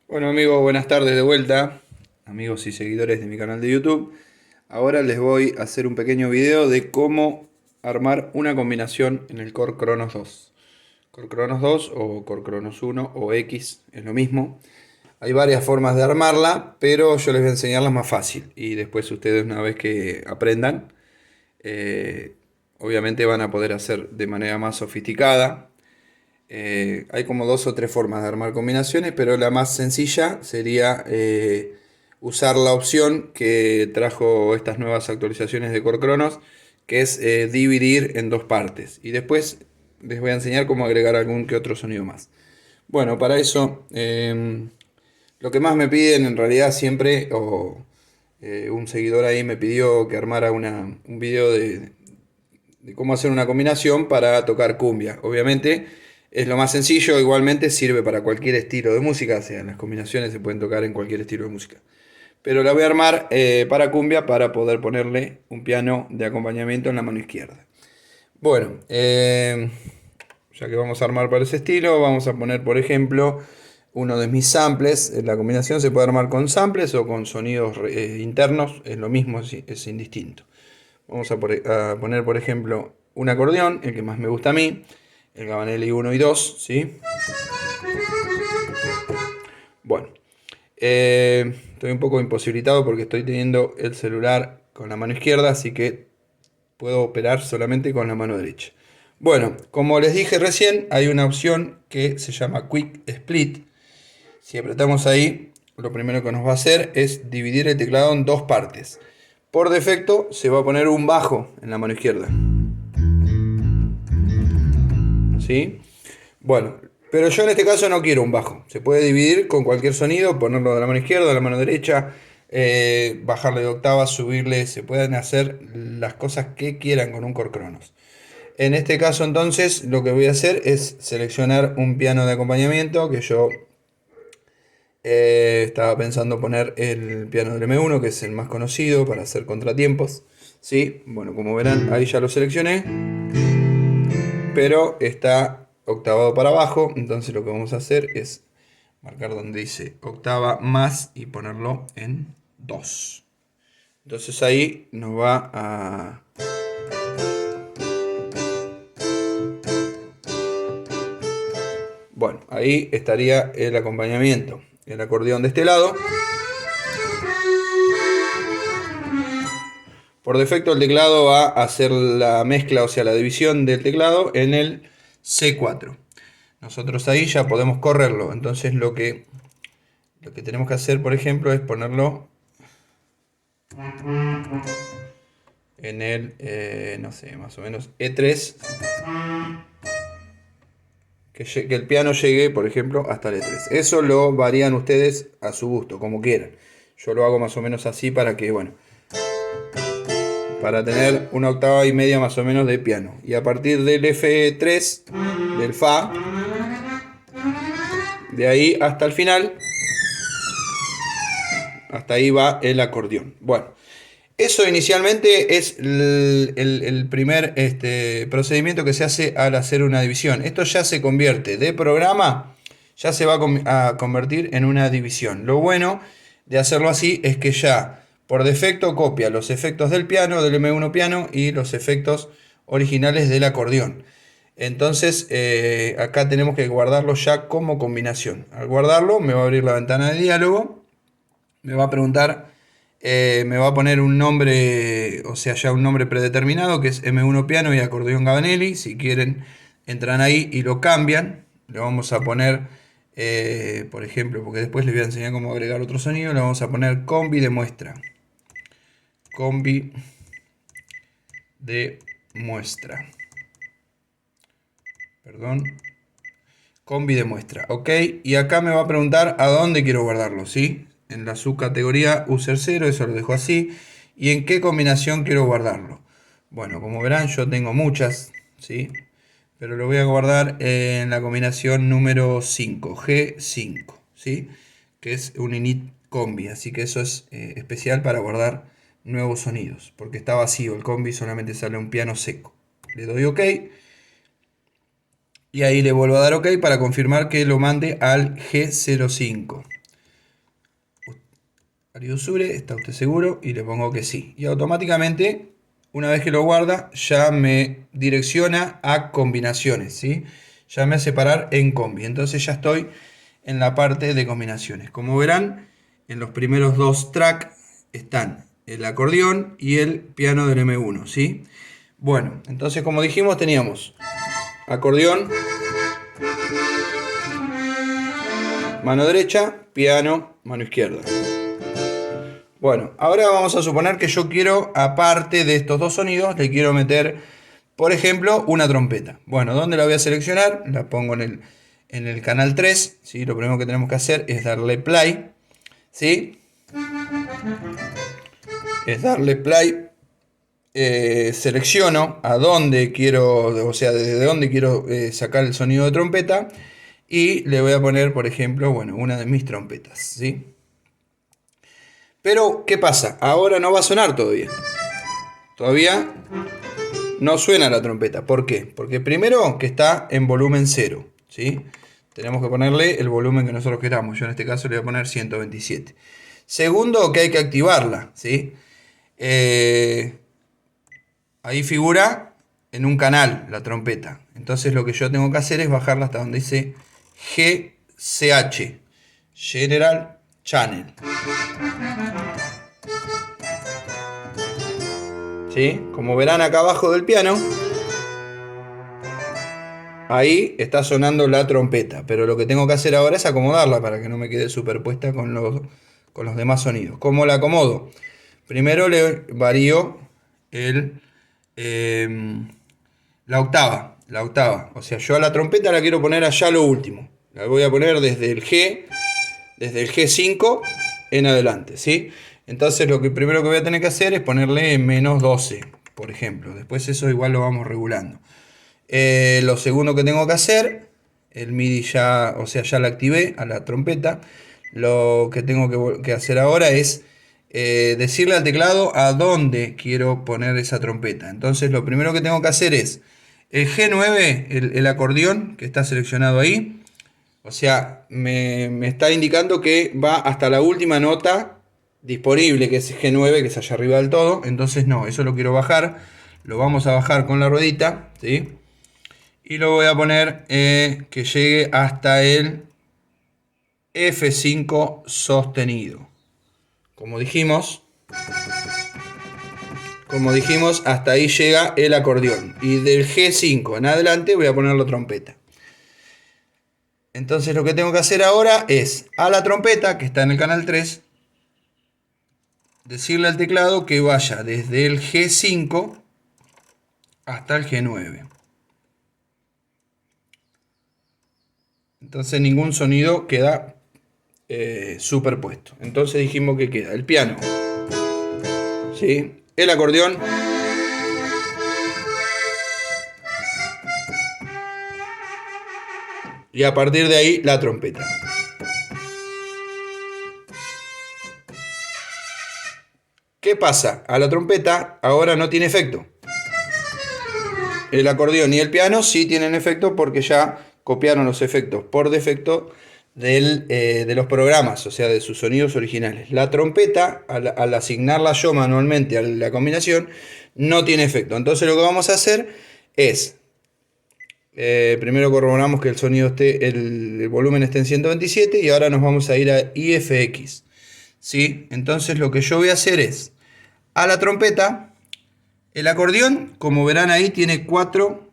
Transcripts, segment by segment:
Bueno amigos, buenas tardes de vuelta, amigos y seguidores de mi canal de YouTube. Ahora les voy a hacer un pequeño video de cómo armar una combinación en el Core Chronos 2. Core Chronos 2 o Core Chronos 1 o X, es lo mismo. Hay varias formas de armarla, pero yo les voy a enseñar la más fácil. Y después ustedes, una vez que aprendan, eh, obviamente van a poder hacer de manera más sofisticada. Hay como dos o tres formas de armar combinaciones, pero la más sencilla sería usar la opción que trajo estas nuevas actualizaciones de Core Chronos, que es dividir en dos partes. Y después les voy a enseñar cómo agregar algún que otro sonido más. Bueno, para eso lo que más me piden en realidad siempre, un seguidor ahí me pidió que armara un video de cómo hacer una combinación para tocar cumbia. Obviamente es lo más sencillo, igualmente sirve para cualquier estilo de música, o sea, las combinaciones se pueden tocar en cualquier estilo de música. Pero la voy a armar para cumbia para poder ponerle un piano de acompañamiento en la mano izquierda. Bueno, ya que vamos a armar para ese estilo, vamos a poner, por ejemplo, uno de mis samples. La combinación se puede armar con samples o con sonidos internos, es lo mismo, es indistinto. Vamos a poner, por ejemplo, un acordeón, el que más me gusta a mí, el Gabanelli 1 y 2, ¿sí? Bueno, estoy un poco imposibilitado porque estoy teniendo el celular con la mano izquierda, así que puedo operar solamente con la mano derecha. Bueno, como les dije recién, hay una opción que se llama Quick Split. Si apretamos ahí, lo primero que nos va a hacer es dividir el teclado en dos partes. Por defecto se va a poner un bajo en la mano izquierda, ¿sí? Bueno, pero yo en este caso no quiero un bajo. Se puede dividir con cualquier sonido, ponerlo de la mano izquierda, de la mano derecha, bajarle de octava, subirle, se pueden hacer las cosas que quieran con un Core Chronos. En este caso entonces lo que voy a hacer es seleccionar un piano de acompañamiento que yo estaba pensando poner el piano del M1, que es el más conocido para hacer contratiempos. ¿Sí? Bueno, como verán, ahí ya lo seleccioné, pero está octavado para abajo. Entonces lo que vamos a hacer es marcar donde dice octava más y ponerlo en 2. Entonces ahí nos va a... Bueno, ahí estaría el acompañamiento. El acordeón de este lado. Por defecto el teclado va a hacer la mezcla, o sea, la división del teclado en el C4. Nosotros ahí ya podemos correrlo. Entonces lo que tenemos que hacer, por ejemplo, es ponerlo en el, no sé, más o menos E3. Que el piano llegue, por ejemplo, hasta el E3. Eso lo varían ustedes a su gusto, como quieran. Yo lo hago más o menos así para que, bueno, para tener una octava y media más o menos de piano. Y a partir del F3, del Fa, de ahí hasta el final, hasta ahí va el acordeón. Bueno, eso inicialmente es el primer procedimiento que se hace al hacer una división. Esto ya se convierte de programa, ya se va a convertir en una división. Lo bueno de hacerlo así es que ya por defecto copia los efectos del piano, del M1 piano y los efectos originales del acordeón. Entonces acá tenemos que guardarlo ya como combinación. Al guardarlo me va a abrir la ventana de diálogo, me va a preguntar, me va a poner un nombre, o sea, ya un nombre predeterminado, que es M1 piano y acordeón Gabanelli. Si quieren, entran ahí y lo cambian. Le vamos a poner, por ejemplo, porque después les voy a enseñar cómo agregar otro sonido, le vamos a poner combi de muestra. Combi de muestra. Perdón. Combi de muestra, ok. Y acá me va a preguntar a dónde quiero guardarlo, ¿sí? En la subcategoría user 0, eso lo dejo así. ¿Y en qué combinación quiero guardarlo? Bueno, como verán yo tengo muchas, ¿sí? Pero lo voy a guardar en la combinación número 5, G5, ¿sí? Que es un init combi, así que eso es especial para guardar nuevos sonidos, porque está vacío el combi, solamente sale un piano seco. Le doy OK. Y ahí le vuelvo a dar OK para confirmar que lo mande al G05. Darío Usure, ¿está usted seguro? Y le pongo que sí. Y automáticamente, una vez que lo guarda, ya me direcciona a combinaciones, ¿sí? Ya me hace parar en combi. Entonces ya estoy en la parte de combinaciones. Como verán, en los primeros dos tracks están el acordeón y el piano del M1, ¿sí? Bueno, entonces como dijimos teníamos acordeón, mano derecha, piano, mano izquierda. Bueno, ahora vamos a suponer que yo quiero, aparte de estos dos sonidos, le quiero meter, por ejemplo, una trompeta. Bueno, ¿dónde la voy a seleccionar? La pongo en el canal 3, ¿sí? Lo primero que tenemos que hacer es darle play, ¿sí? Es darle play. Selecciono a dónde quiero, o sea, desde dónde quiero sacar el sonido de trompeta. Y le voy a poner, por ejemplo, bueno, una de mis trompetas, ¿sí? Pero, ¿qué pasa? Ahora no va a sonar todavía. Todavía no suena la trompeta. ¿Por qué? Porque primero que está en volumen 0, ¿sí? Tenemos que ponerle el volumen que nosotros queramos. Yo en este caso le voy a poner 127. Segundo, que hay que activarla, ¿sí? Ahí figura en un canal la trompeta. Entonces lo que yo tengo que hacer es bajarla hasta donde dice GCH, General Channel. ¿Sí? Como verán acá abajo del piano, ahí está sonando la trompeta. Pero lo que tengo que hacer ahora es acomodarla para que no me quede superpuesta con los demás sonidos. ¿Cómo la acomodo? Primero le varío la octava. O sea, yo a la trompeta la quiero poner allá lo último. La voy a poner desde el G5 en adelante, ¿sí? Entonces lo que primero que voy a tener que hacer es ponerle menos 12, por ejemplo. Después eso igual lo vamos regulando. Lo segundo que tengo que hacer, el MIDI ya, o sea, ya la activé a la trompeta. Lo que tengo que hacer ahora es decirle al teclado a dónde quiero poner esa trompeta. Entonces lo primero que tengo que hacer es el G9, el acordeón que está seleccionado ahí. O sea, me está indicando que va hasta la última nota disponible, que es G9, que es allá arriba del todo. Entonces no, eso lo quiero bajar. Lo vamos a bajar con la ruedita, ¿sí? Y lo voy a poner que llegue hasta el F5 sostenido. Como dijimos, hasta ahí llega el acordeón. Y del G5 en adelante voy a poner la trompeta. Entonces lo que tengo que hacer ahora es a la trompeta, que está en el canal 3, decirle al teclado que vaya desde el G5 hasta el G9. Entonces ningún sonido queda superpuesto. Entonces dijimos que queda el piano, ¿sí? El acordeón, y a partir de ahí la trompeta. ¿Qué pasa? A la trompeta ahora no tiene efecto. El acordeón y el piano sí tienen efecto porque ya copiaron los efectos por defecto de los programas, o sea, de sus sonidos originales. La trompeta, al asignarla yo manualmente a la combinación, no tiene efecto. Entonces lo que vamos a hacer es, primero corroboramos que el sonido esté, el volumen esté en 127 y ahora nos vamos a ir a IFX, ¿sí? Entonces lo que yo voy a hacer es, a la trompeta, el acordeón, como verán ahí, tiene cuatro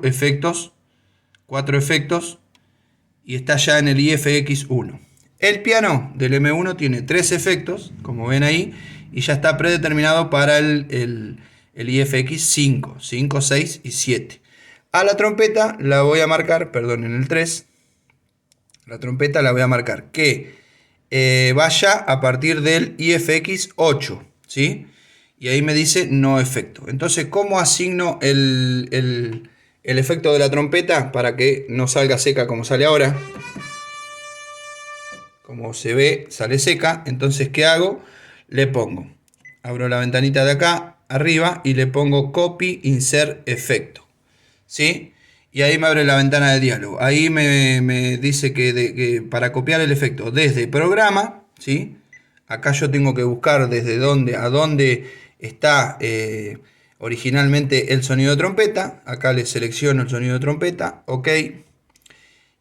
efectos, y está ya en el IFX1. El piano del M1 tiene 3 efectos, como ven ahí, y ya está predeterminado para el IFX5, 5, 6 y 7. A la trompeta la voy a marcar, perdón, en el 3, la trompeta la voy a marcar que vaya a partir del IFX8, ¿sí? Y ahí me dice no efecto. Entonces, ¿cómo asigno el efecto de la trompeta para que no salga seca como sale ahora? Como se ve, sale seca. Entonces, ¿qué hago? Le pongo, abro la ventanita de acá arriba y le pongo copy insert efecto, ¿sí? Y ahí me abre la ventana de diálogo. Ahí me dice que para copiar el efecto desde programa, ¿sí? Acá yo tengo que buscar desde dónde a dónde está originalmente el sonido de trompeta. Acá le selecciono el sonido de trompeta, ok.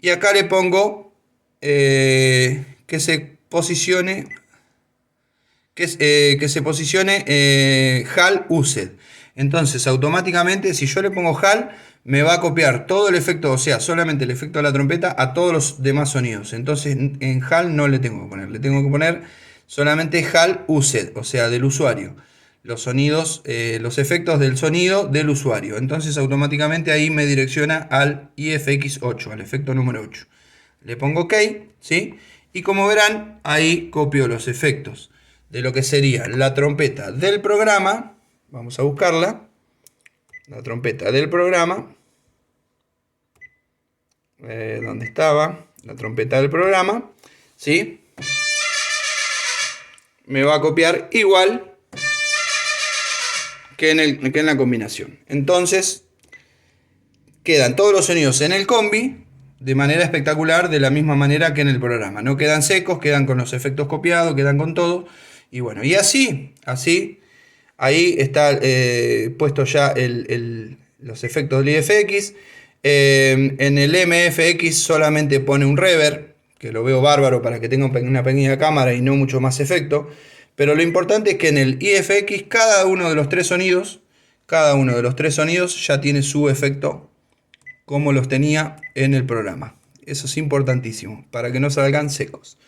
Y acá le pongo que se posicione, HAL Used. Entonces automáticamente si yo le pongo HAL me va a copiar todo el efecto, o sea, solamente el efecto de la trompeta a todos los demás sonidos. Entonces en HAL no le tengo que poner, le tengo que poner solamente HAL Used, o sea, del usuario. Los sonidos, los efectos del sonido del usuario. Entonces automáticamente ahí me direcciona al IFX8, al efecto número 8. Le pongo OK, ¿sí? Y como verán, ahí copio los efectos de lo que sería la trompeta del programa. Vamos a buscarla. La trompeta del programa. ¿Dónde estaba? La trompeta del programa. ¿Sí? Me va a copiar igual que en la combinación. Entonces, quedan todos los sonidos en el combi de manera espectacular, de la misma manera que en el programa. No quedan secos, quedan con los efectos copiados, quedan con todo. Y bueno, y así, ahí está puesto ya los efectos del IFX. En el MFX solamente pone un reverb, que lo veo bárbaro para que tenga una pequeña cámara y no mucho más efecto. Pero lo importante es que en el IFX cada uno de los tres sonidos ya tiene su efecto como los tenía en el programa. Eso es importantísimo, para que no salgan secos.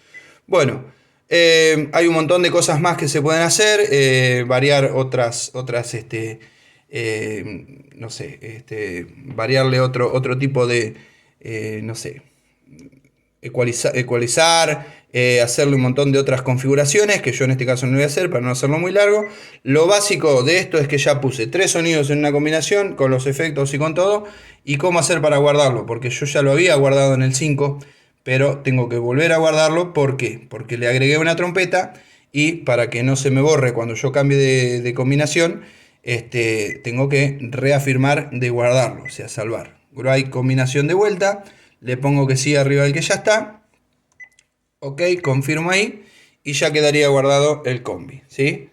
Bueno, hay un montón de cosas más que se pueden hacer, variar otras no sé, variarle otro tipo de, no sé, ecualizar, hacerle un montón de otras configuraciones que yo en este caso no voy a hacer para no hacerlo muy largo. Lo básico de esto es que ya puse 3 sonidos en una combinación con los efectos y con todo, y cómo hacer para guardarlo, porque yo ya lo había guardado en el 5, pero tengo que volver a guardarlo. ¿Por qué? Porque le agregué una trompeta y para que no se me borre cuando yo cambie de combinación, tengo que reafirmar de guardarlo, o sea, salvar. Hay combinación de vuelta. Le pongo que sí arriba del que ya está. Ok, confirmo ahí. Y ya quedaría guardado el combi, ¿sí?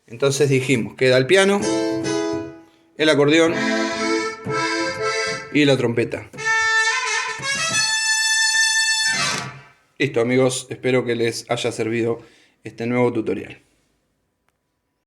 Entonces dijimos, queda el piano, el acordeón y la trompeta. Listo, amigos, espero que les haya servido este nuevo tutorial.